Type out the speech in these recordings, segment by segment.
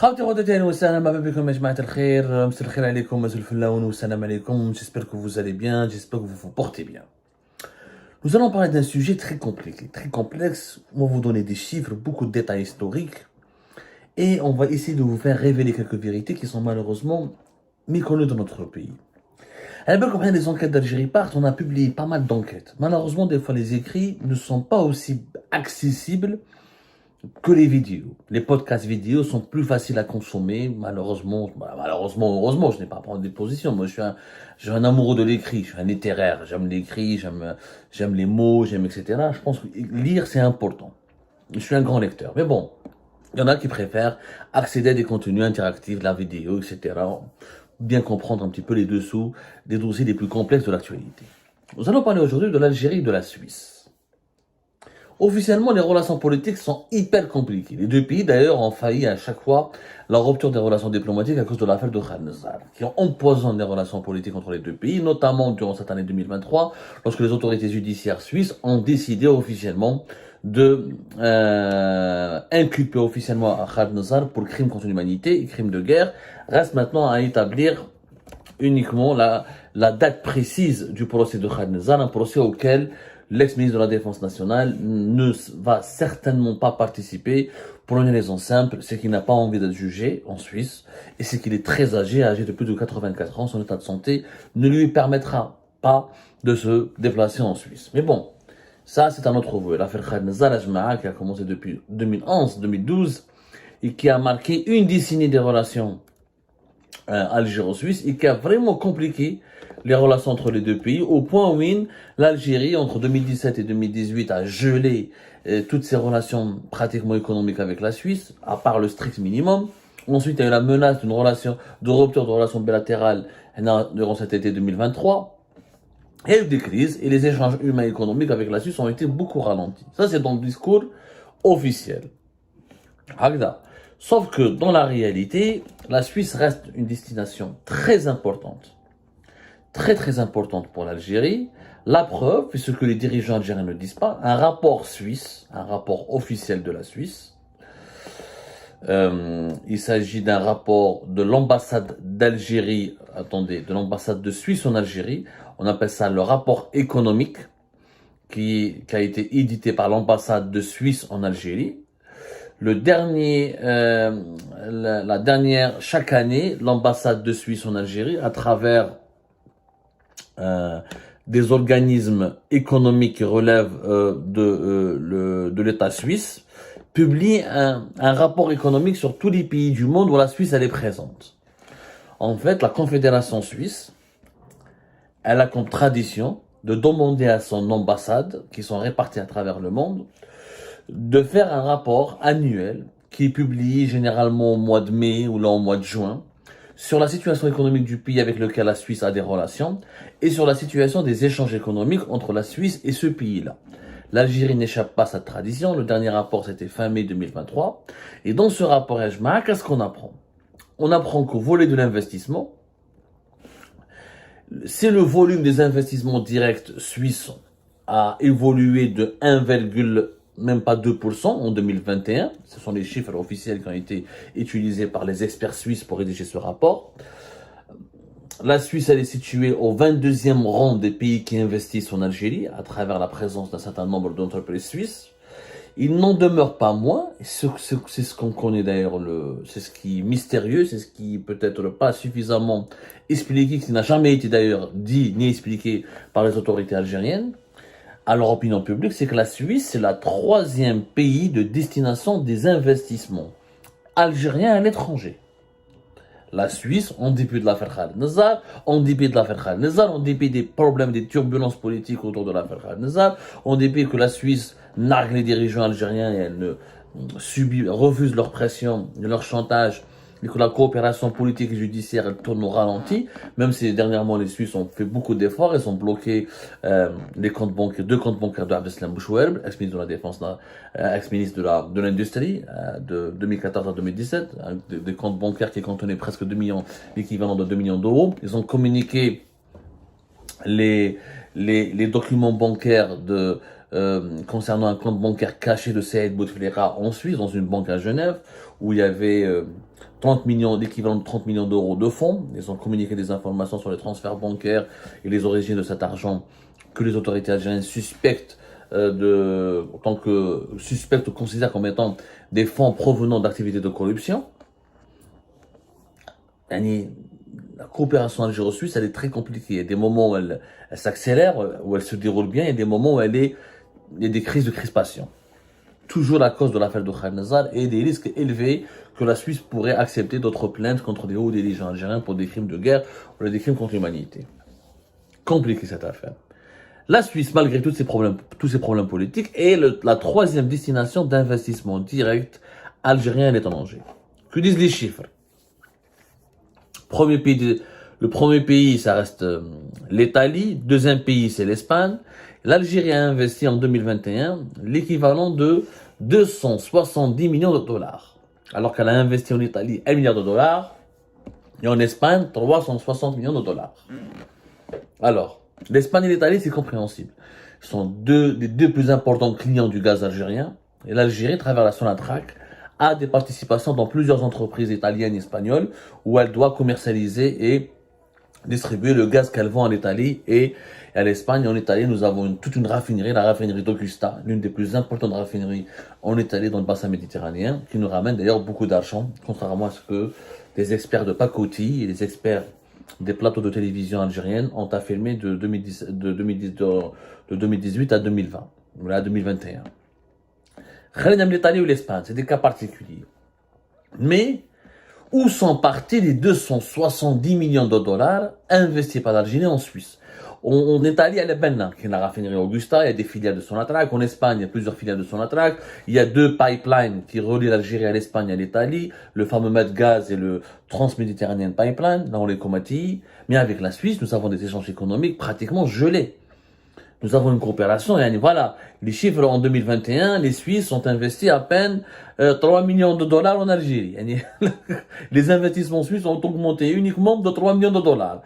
J'espère que vous allez bien, j'espère que vous vous portez bien. Nous allons parler d'un sujet très compliqué, très complexe. On va vous donner des chiffres, beaucoup de détails historiques, et on va essayer de vous faire révéler quelques vérités qui sont malheureusement méconnues dans notre pays. À l'époque, quand les enquêtes d'Algérie partent, on a publié pas mal d'enquêtes. Malheureusement, des fois, les écrits ne sont pas aussi accessibles que les vidéos. Les podcasts vidéo sont plus faciles à consommer, malheureusement, heureusement, je n'ai pas à prendre des positions. Moi, je suis un amoureux de l'écrit, je suis un littéraire, j'aime l'écrit, j'aime les mots, etc. Je pense que lire, c'est important. Je suis un grand lecteur. Mais bon, il y en a qui préfèrent accéder à des contenus interactifs, de la vidéo, etc. Bien comprendre un petit peu les dessous des dossiers les plus complexes de l'actualité. Nous allons parler aujourd'hui de l'Algérie et de la Suisse. Officiellement, les relations politiques sont hyper compliquées. Les deux pays, d'ailleurs, ont failli à chaque fois la rupture des relations diplomatiques à cause de l'affaire de Khanezar, qui ont empoisonné les relations politiques entre les deux pays, notamment durant cette année 2023, lorsque les autorités judiciaires suisses ont décidé officiellement de inculper officiellement à Khanezar pour crimes contre l'humanité et crimes de guerre. Reste maintenant à établir uniquement la date précise du procès de Khanezar, un procès auquel l'ex-ministre de la Défense nationale ne va certainement pas participer pour une raison simple, c'est qu'il n'a pas envie d'être jugé en Suisse et c'est qu'il est très âgé de plus de 84 ans. Son état de santé ne lui permettra pas de se déplacer en Suisse. Mais bon, ça c'est un autre voeu. L'affaire Khanezar Ajmaa qui a commencé depuis 2011-2012 et qui a marqué une décennie des relations algéro-suisse et qui a vraiment compliqué les relations entre les deux pays, au point où l'Algérie, entre 2017 et 2018, a gelé toutes ses relations pratiquement économiques avec la Suisse, à part le strict minimum. Ensuite, il y a eu la menace de rupture de relations bilatérales durant cet été 2023. Il y a eu des crises et les échanges humains et économiques avec la Suisse ont été beaucoup ralentis. Ça, c'est dans le discours officiel. Sauf que dans la réalité, la Suisse reste une destination très importante pour l'Algérie. La preuve, et ce que les dirigeants algériens ne disent pas, un rapport suisse, un rapport officiel de la Suisse. Il s'agit d'un rapport de l'ambassade d'Algérie, de l'ambassade de Suisse en Algérie. On appelle ça le rapport économique qui a été édité par l'ambassade de Suisse en Algérie. Chaque année, l'ambassade de Suisse en Algérie, à travers des organismes économiques qui relèvent de l'État suisse, publie un rapport économique sur tous les pays du monde où la Suisse elle est présente. En fait, la Confédération suisse, elle a comme tradition de demander à son ambassade, qui sont réparties à travers le monde, de faire un rapport annuel qui est publié généralement au mois de mai ou là au mois de juin sur la situation économique du pays avec lequel la Suisse a des relations et sur la situation des échanges économiques entre la Suisse et ce pays-là. L'Algérie n'échappe pas à cette tradition. Le dernier rapport, c'était fin mai 2023. Et dans ce rapport EJMA, qu'est-ce qu'on apprend? On apprend qu'au volet de l'investissement, si le volume des investissements directs suisses a évolué de 2% en 2021. Ce sont les chiffres officiels qui ont été utilisés par les experts suisses pour rédiger ce rapport. La Suisse, elle est située au 22e rang des pays qui investissent en Algérie à travers la présence d'un certain nombre d'entreprises suisses. Il n'en demeure pas moins, c'est ce qu'on connaît d'ailleurs, c'est ce qui est mystérieux, c'est ce qui peut-être pas suffisamment expliqué, qui n'a jamais été d'ailleurs dit ni expliqué par les autorités algériennes. À leur opinion publique, c'est que la Suisse, c'est la 3e pays de destination des investissements algériens à l'étranger. La Suisse, en dépit de l'affaire Khanezar, en dépit des problèmes, des turbulences politiques autour de l'affaire Khanezar, en dépit que la Suisse nargue les dirigeants algériens et elle refuse leur pression, leur chantage, et que la coopération politique et judiciaire elle tourne au ralenti, même si dernièrement les Suisses ont fait beaucoup d'efforts, ils ont bloqué deux comptes bancaires de Abdeslam Bouchouerb, ex-ministre de la Défense, ex-ministre de l'Industrie, de 2014 à 2017, des comptes bancaires qui contenaient presque 2 millions, l'équivalent de 2 millions d'euros. Ils ont communiqué les documents bancaires concernant un compte bancaire caché de Saïd Bouteflika en Suisse, dans une banque à Genève, où il y avait 30 millions, l'équivalent de 30 millions d'euros de fonds. Ils ont communiqué des informations sur les transferts bancaires et les origines de cet argent que les autorités algériennes suspectent en tant que suspectent ou considèrent comme étant des fonds provenant d'activités de corruption. La coopération algéro-suisse, elle est très compliquée. Il y a des moments où elle s'accélère, où elle se déroule bien, et des moments où il y a des crises de crispation. Toujours à cause de l'affaire de Khaled Nazar et des risques élevés que la Suisse pourrait accepter d'autres plaintes contre des hauts dirigeants algériens pour des crimes de guerre ou des crimes contre l'humanité. Compliquée cette affaire. La Suisse, malgré tous ces problèmes politiques, est la troisième destination d'investissement direct algérien à l'étranger. Que disent les chiffres? Le premier pays, ça reste l'Italie. Deuxième pays, c'est l'Espagne. L'Algérie a investi en 2021 l'équivalent de 270 millions de dollars. Alors qu'elle a investi en Italie 1 milliard de dollars et en Espagne 360 millions de dollars. Alors, l'Espagne et l'Italie, c'est compréhensible. Ce sont les deux plus importants clients du gaz algérien. Et l'Algérie, à travers la Sonatrach, a des participations dans plusieurs entreprises italiennes et espagnoles où elle doit commercialiser et distribuer le gaz qu'elle vend en Italie et à l'Espagne. En Italie, nous avons toute une raffinerie, la raffinerie d'Augusta, l'une des plus importantes raffineries en Italie dans le bassin méditerranéen, qui nous ramène d'ailleurs beaucoup d'argent, contrairement à ce que les experts de pacotille et les experts des plateaux de télévision algériennes ont affirmé de 2018 à 2020, ou à 2021. L'Italie ou l'Espagne, c'est des cas particuliers. Mais, où sont partis les 270 millions de dollars investis par l'Algérie en Suisse? En Italie, il y a Benna, qui est la raffinerie Augusta, il y a des filiales de Sonatrach. En Espagne, il y a plusieurs filiales de Sonatrach. Il y a deux pipelines qui relient l'Algérie à l'Espagne et à l'Italie, le fameux Medgaz et le Transméditerranean Pipeline, là on les comatille. Mais avec la Suisse, nous avons des échanges économiques pratiquement gelés. Nous avons une coopération, et voilà, les chiffres en 2021, les Suisses ont investi à peine 3 millions de dollars en Algérie. Les investissements suisses ont augmenté uniquement de 3 millions de dollars.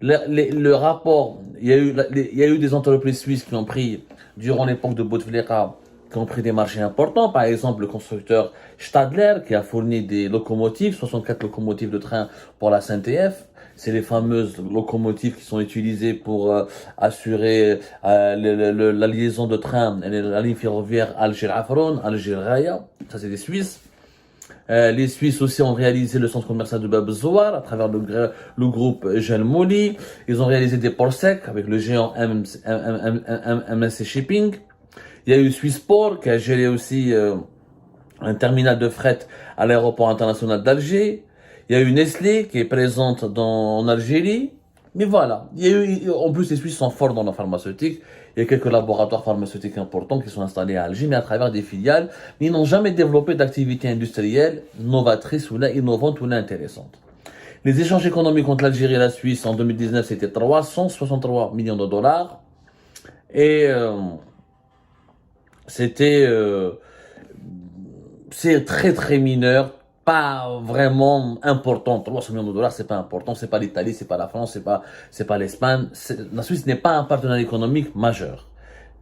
Le rapport, il y a eu des entreprises suisses qui ont pris, durant l'époque de Bouteflika, qui ont pris des marchés importants. Par exemple, le constructeur Stadler, qui a fourni des locomotives, 64 locomotives de train pour la SNTF. C'est les fameuses locomotives qui sont utilisées pour assurer la liaison de train, la ligne ferroviaire Alger-Afron, Alger-Raya. Ça, c'est des Suisses. Les Suisses aussi ont réalisé le centre commercial de Bab Zouar à travers le groupe Jelmoli. Ils ont réalisé des ports secs avec le géant MSC Shipping. Il y a eu Swissport qui a géré aussi un terminal de fret à l'aéroport international d'Alger. Il y a eu Nestlé qui est présente en Algérie. Mais voilà, il y a eu, en plus les Suisses sont forts dans la pharmaceutique. Il y a quelques laboratoires pharmaceutiques importants qui sont installés à Alger, mais à travers des filiales. Mais ils n'ont jamais développé d'activité industrielle novatrice ou là innovante ou là intéressante. Les échanges économiques entre l'Algérie et la Suisse en 2019, c'était 363 millions de dollars. Et c'est très très mineur, pas vraiment important. 300 millions de dollars, c'est pas important. C'est pas l'Italie, c'est pas la France, c'est pas l'Espagne. La Suisse n'est pas un partenaire économique majeur.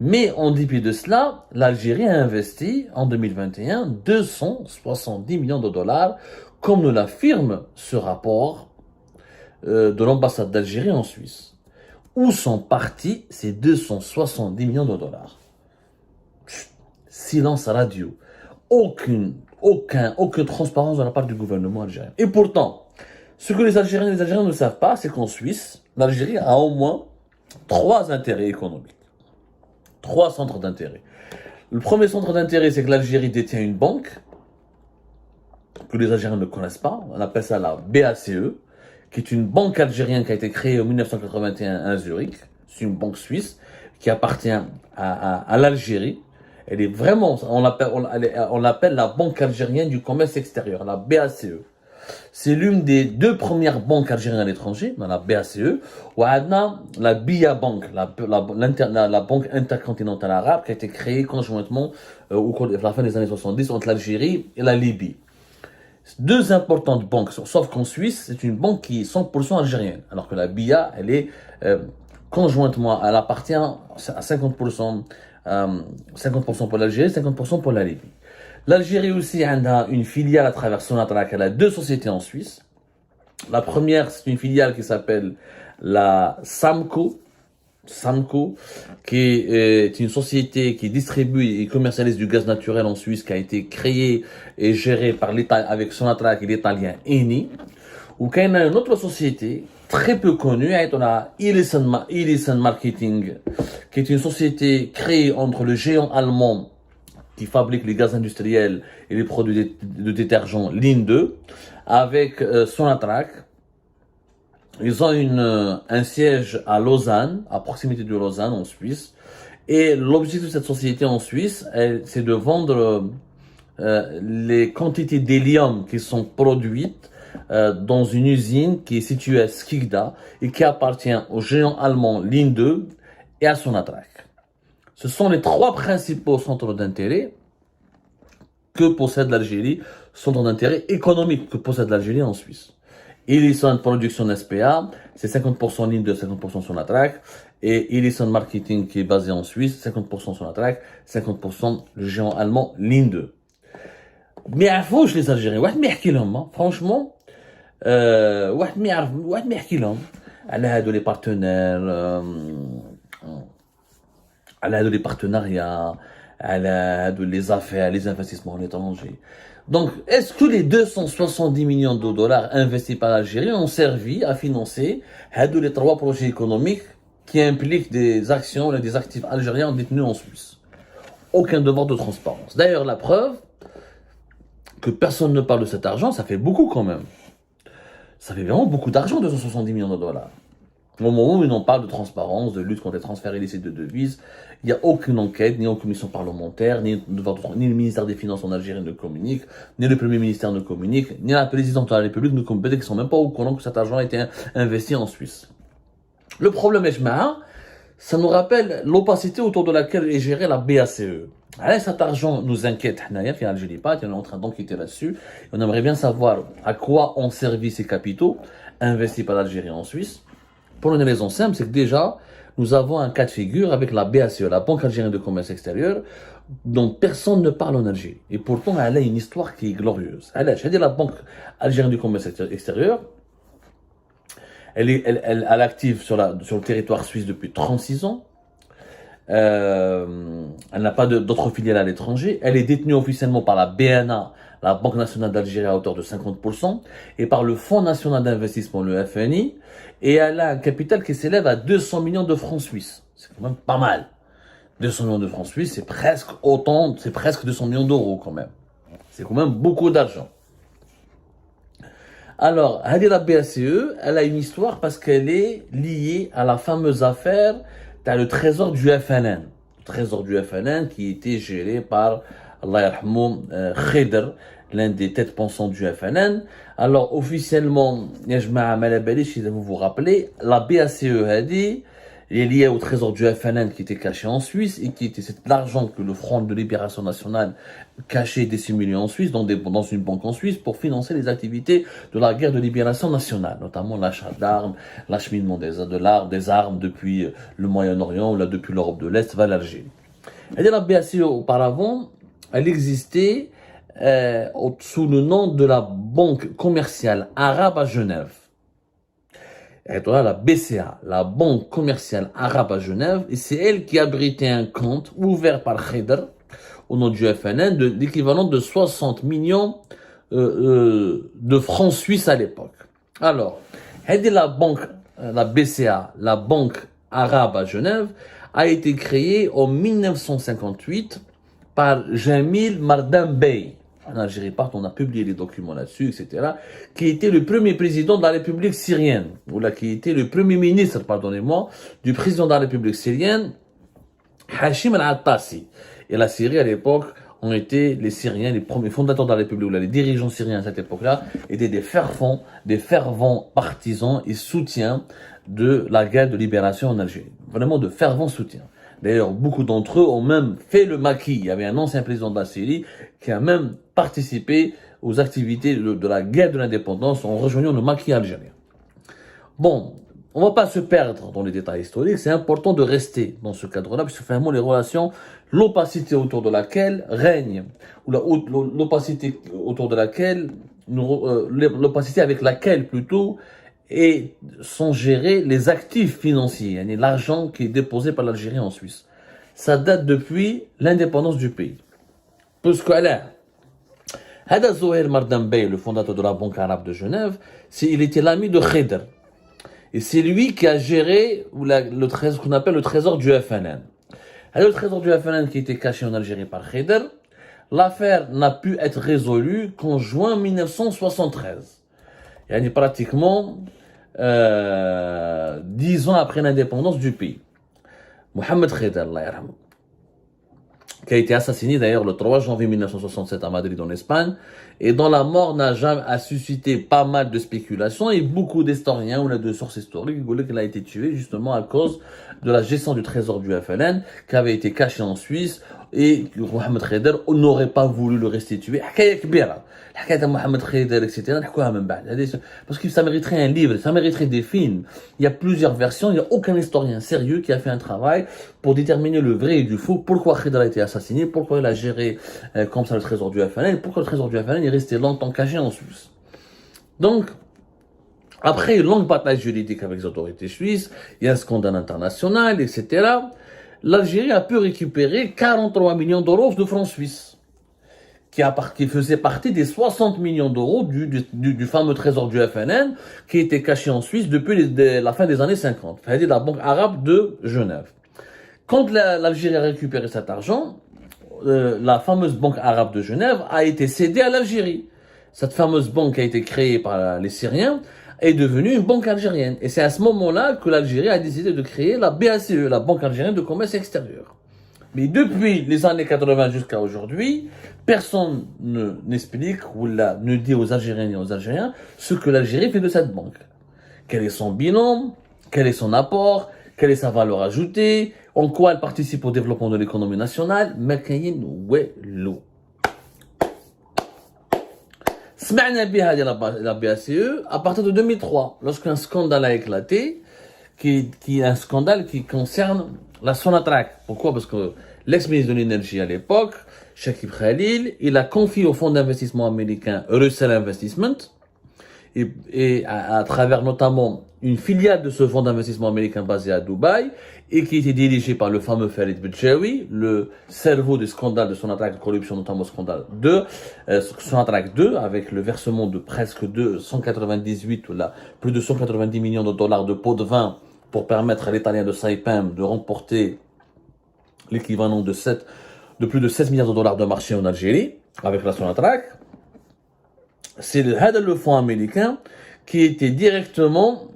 Mais en dépit de cela, l'Algérie a investi en 2021 270 millions de dollars, comme nous l'affirme ce rapport de l'ambassade d'Algérie en Suisse. Où sont partis ces 270 millions de dollars? Silence radio. Aucune transparence de la part du gouvernement algérien. Et pourtant, ce que les Algériens ne savent pas, c'est qu'en Suisse, l'Algérie a au moins 3 intérêts économiques. 3 centres d'intérêt. Le premier centre d'intérêt, c'est que l'Algérie détient une banque que les Algériens ne connaissent pas. On appelle ça la BACE, qui est une banque algérienne qui a été créée en 1981 à Zurich. C'est une banque suisse qui appartient à l'Algérie. Elle est vraiment, on l'appelle la Banque algérienne du commerce extérieur, la BACE. C'est l'une des 2 premières banques algériennes à l'étranger, dans la BACE, où on a la BIA Bank, la Banque intercontinentale arabe, qui a été créée conjointement au cours de la fin des années 70 entre l'Algérie et la Libye. 2 importantes banques, sauf qu'en Suisse, c'est une banque qui est 100% algérienne, alors que la BIA, elle est conjointement, elle appartient à 50%, 50% pour l'Algérie, 50% pour la Libye. L'Algérie aussi a une filiale à travers Sonatrach. Elle a deux sociétés en Suisse. La première, c'est une filiale qui s'appelle la Samco, qui est une société qui distribue et commercialise du gaz naturel en Suisse, qui a été créée et gérée par l'État avec Sonatrach et l'italien Eni. Ou qu'il y a une autre société très peu connue, on a Illison Marketing, qui est une société créée entre le géant allemand qui fabrique les gaz industriels et les produits de détergent Linde, avec Sonatrach. Ils ont un siège à Lausanne, à proximité de Lausanne, en Suisse. Et l'objectif de cette société en Suisse, c'est de vendre les quantités d'hélium qui sont produites dans une usine qui est située à Skikda et qui appartient au géant allemand Linde et à Sonatrach. Ce sont les trois principaux centres d'intérêt que possède l'Algérie, centres d'intérêt économique que possède l'Algérie en Suisse. Illison Production SPA, c'est 50% Linde, 50% Sonatrach, et Illison Marketing qui est basé en Suisse, 50% Sonatrach, 50% le géant allemand Linde. Mais عرفوش les Algériens, واحد ما يحكي لهم franchement, واحد ما يحكي لهم على هادو لي بارتنير، على هادو لي بارتنariats, على هادو les affaires, les investissements en étranger. Donc, est-ce que les 270 millions de dollars investis par l'Algérie ont servi à financer les trois projets économiques qui impliquent des actions et des actifs algériens détenus en Suisse? Aucun devoir de transparence. D'ailleurs, la preuve que personne ne parle de cet argent, ça fait beaucoup quand même. Ça fait vraiment beaucoup d'argent, 270 millions de dollars. Au moment où on parle de transparence, de lutte contre les transferts illicites de devises, il n'y a aucune enquête, ni aucune commission parlementaire, ni le ministère des Finances en Algérie ne communique, ni le Premier ministère ne communique, ni la présidente de la République ne communique, qui ne sont même pas au courant que cet argent a été investi en Suisse. Le problème est, ça nous rappelle l'opacité autour de laquelle est gérée la BACE. Alors, cet argent nous inquiète, on est en train d'enquêter là-dessus. On aimerait bien savoir à quoi ont servi ces capitaux investis par l'Algérie en Suisse. Pour une raison simple, c'est que déjà, nous avons un cas de figure avec la BACE, la Banque Algérienne de Commerce Extérieur, dont personne ne parle en Algérie. Et pourtant, elle a une histoire qui est glorieuse. La Banque Algérienne du Commerce Extérieur, elle est active sur le territoire suisse depuis 36 ans. Elle n'a pas d'autres filiales à l'étranger. Elle est détenue officiellement par la BNA, la Banque nationale d'Algérie, à hauteur de 50%, et par le Fonds national d'investissement, le FNI, et elle a un capital qui s'élève à 200 millions de francs suisses. C'est quand même pas mal. 200 millions de francs suisses, c'est presque 200 millions d'euros quand même. C'est quand même beaucoup d'argent. Alors, la BACE, elle a une histoire parce qu'elle est liée à la fameuse affaire, le trésor du FNN. Le trésor du FNN qui était géré par, Allah yarhamou, Khidr, l'un des têtes pensantes du FNN. Alors, officiellement, si vous vous rappelez, la BACE est liée au trésor du FNN qui était caché en Suisse et qui était l'argent que le Front de Libération Nationale cachait et dissimulé en Suisse, dans une banque en Suisse, pour financer les activités de la guerre de libération nationale, notamment l'achat d'armes, l'acheminement des armes depuis le Moyen-Orient ou là depuis l'Europe de l'Est vers l'Algérie. Et la BACE, auparavant, elle existait sous le nom de la Banque commerciale arabe à Genève. Et voilà la BCA, la Banque commerciale arabe à Genève, et c'est elle qui abritait un compte ouvert par Khidr au nom du FNN de l'équivalent de 60 millions de francs suisses à l'époque. Alors, la BCA, la Banque arabe à Genève, a été créée en 1958 par Jamil Mardan Bey. En Algérie, on a publié les documents là-dessus, etc., qui était le premier président de la République syrienne, ou là, qui était le premier ministre, pardonnez-moi, du président de la République syrienne, Hachim al-Attasi. Et la Syrie, à l'époque, ont été les Syriens, les premiers fondateurs de la République, ou là, les dirigeants syriens à cette époque-là, étaient des fervents partisans et soutiens de la guerre de libération en Algérie. Vraiment de fervents soutiens. D'ailleurs, beaucoup d'entre eux ont même fait le maquis. Il y avait un ancien président de la Syrie qui a même participé aux activités de la guerre de l'indépendance en rejoignant le maquis algérien. Bon, on va pas se perdre dans les détails historiques, c'est important de rester dans ce cadre-là, puisque finalement les relations, l'opacité autour de laquelle règne, ou l'opacité autour de laquelle, l'opacité avec laquelle plutôt, et sont gérés les actifs financiers, l'argent qui est déposé par l'Algérie en Suisse. Ça date depuis l'indépendance du pays. Puisque là, Hada Zouhair Mardambey, le fondateur de la Banque arabe de Genève, il était l'ami de Kheder. Et c'est lui qui a géré le trésor, qu'on appelle le trésor du FNN. Alors, le trésor du FNN qui était caché en Algérie par Kheder, l'affaire n'a pu être résolue qu'en juin 1973. Il y a pratiquement 10 ans après l'indépendance du pays. Mohamed Kheder, Allah yarhamou, qui a été assassiné d'ailleurs le 3 janvier 1967 à Madrid en Espagne, et dont la mort n'a jamais suscité pas mal de spéculations, et beaucoup d'historiens ou de sources historiques voulaient qu'il a été tué justement à cause de la gestion du trésor du FLN qui avait été caché en Suisse, et Mohamed Kheder n'aurait pas voulu le restituer. Mohamed Kheder, etc. Parce que ça mériterait un livre, ça mériterait des films. Il y a plusieurs versions, il n'y a aucun historien sérieux qui a fait un travail pour déterminer le vrai et du faux, pourquoi Kheder a été assassiné, pourquoi il a géré comme ça le trésor du FLN, pourquoi le trésor du FLN est resté longtemps caché en Suisse. Donc, après une longue bataille juridique avec les autorités suisses, il y a un scandale international, etc. L'Algérie a pu récupérer 43 millions d'euros de francs suisses, qui faisait partie des 60 millions d'euros du fameux trésor du FNN, qui était caché en Suisse depuis la fin des années 50, c'est-à-dire la Banque arabe de Genève. Quand l'Algérie a récupéré cet argent, la fameuse Banque arabe de Genève a été cédée à l'Algérie. Cette fameuse banque a été créée par les Syriens, est devenue une banque algérienne. Et c'est à ce moment-là que l'Algérie a décidé de créer la BACE, la Banque algérienne de commerce extérieur. Mais depuis les années 80 jusqu'à aujourd'hui, personne n'explique ou ne dit aux Algériens et aux Algériens ce que l'Algérie fait de cette banque. Quel est son bilan, quel est son apport, quelle est sa valeur ajoutée, en quoi elle participe au développement de l'économie nationale. Makayin Wello. سمعنا بها la BACE à partir de 2003, lorsqu'un scandale a éclaté, qui est un scandale qui concerne la Sonatrach. Pourquoi? Parce que l'ex-ministre de l'énergie à l'époque, Shakib Khalil, il a confié au fonds d'investissement américain Russell Investment, et à travers notamment une filiale de ce fonds d'investissement américain basé à Dubaï, et qui était dirigé par le fameux Farid Bedjaoui, le cerveau du scandale de Sonatrach de corruption, notamment scandale 2, Sonatrach 2, avec le versement de presque 198 ou là, plus de 190 millions de dollars de pots de vin pour permettre à l'Italien de Saipem de remporter l'équivalent de plus de 16 milliards de dollars de marché en Algérie, avec la Sonatrach. C'est le fonds américain qui était directement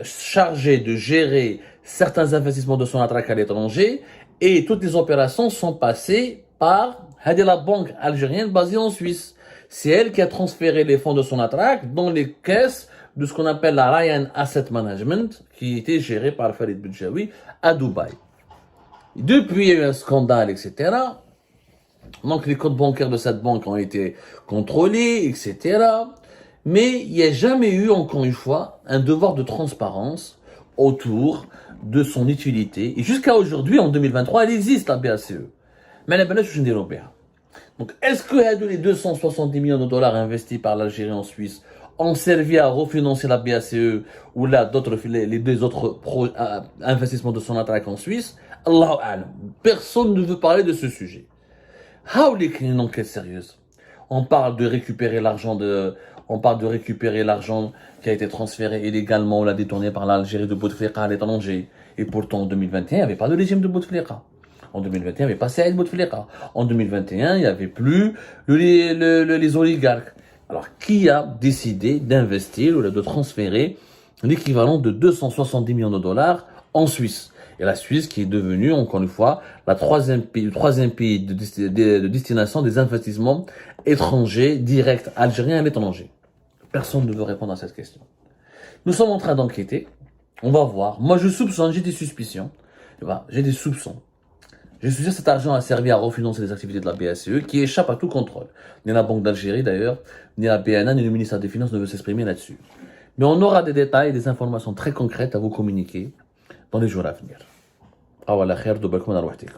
chargé de gérer certains investissements de Sonatrach à l'étranger, et toutes les opérations sont passées par la banque algérienne basée en Suisse. C'est elle qui a transféré les fonds de Sonatrach dans les caisses de ce qu'on appelle la Ryan Asset Management, qui était gérée par Farid Bedjaoui à Dubaï. Depuis, il y a eu un scandale, etc. Donc, les comptes bancaires de cette banque ont été contrôlés, etc. Mais il n'y a jamais eu, encore une fois, un devoir de transparence autour de son utilité. Et jusqu'à aujourd'hui, en 2023, elle existe, la BACE. Mais elle n'est pas européenne. Donc, est-ce que les 270 millions de dollars investis par l'Algérie en Suisse ont servi à refinancer la BACE ou là, les deux autres investissements de Sonatrach en Suisse? Allahu a'lam. Personne ne veut parler de ce sujet. Hawlik une enquête sérieuse. On parle de récupérer l'argent qui a été transféré illégalement ou la détourné par l'Algérie de Bouteflika à l'étranger. Et pourtant, en 2021, il n'y avait pas de régime de Bouteflika. En 2021, il n'y avait pas Saïd Bouteflika. En 2021, il n'y avait plus les oligarques. Alors, qui a décidé d'investir ou de transférer l'équivalent de 270 millions de dollars en Suisse? Et la Suisse qui est devenue, encore une fois, le troisième pays de destination des investissements étrangers directs algériens à l'étranger. Personne ne veut répondre à cette question. Nous sommes en train d'enquêter. On va voir. Moi, je soupçonne, j'ai des suspicions. J'ai des soupçons. Je suis sûr que cet argent a servi à refinancer les activités de la BACE qui échappe à tout contrôle. Ni la Banque d'Algérie d'ailleurs, ni la BNA, ni le ministère des Finances ne veut s'exprimer là-dessus. Mais on aura des détails, des informations très concrètes à vous communiquer dans les jours à venir. Ah, voilà, khair, doubak min arwahtik.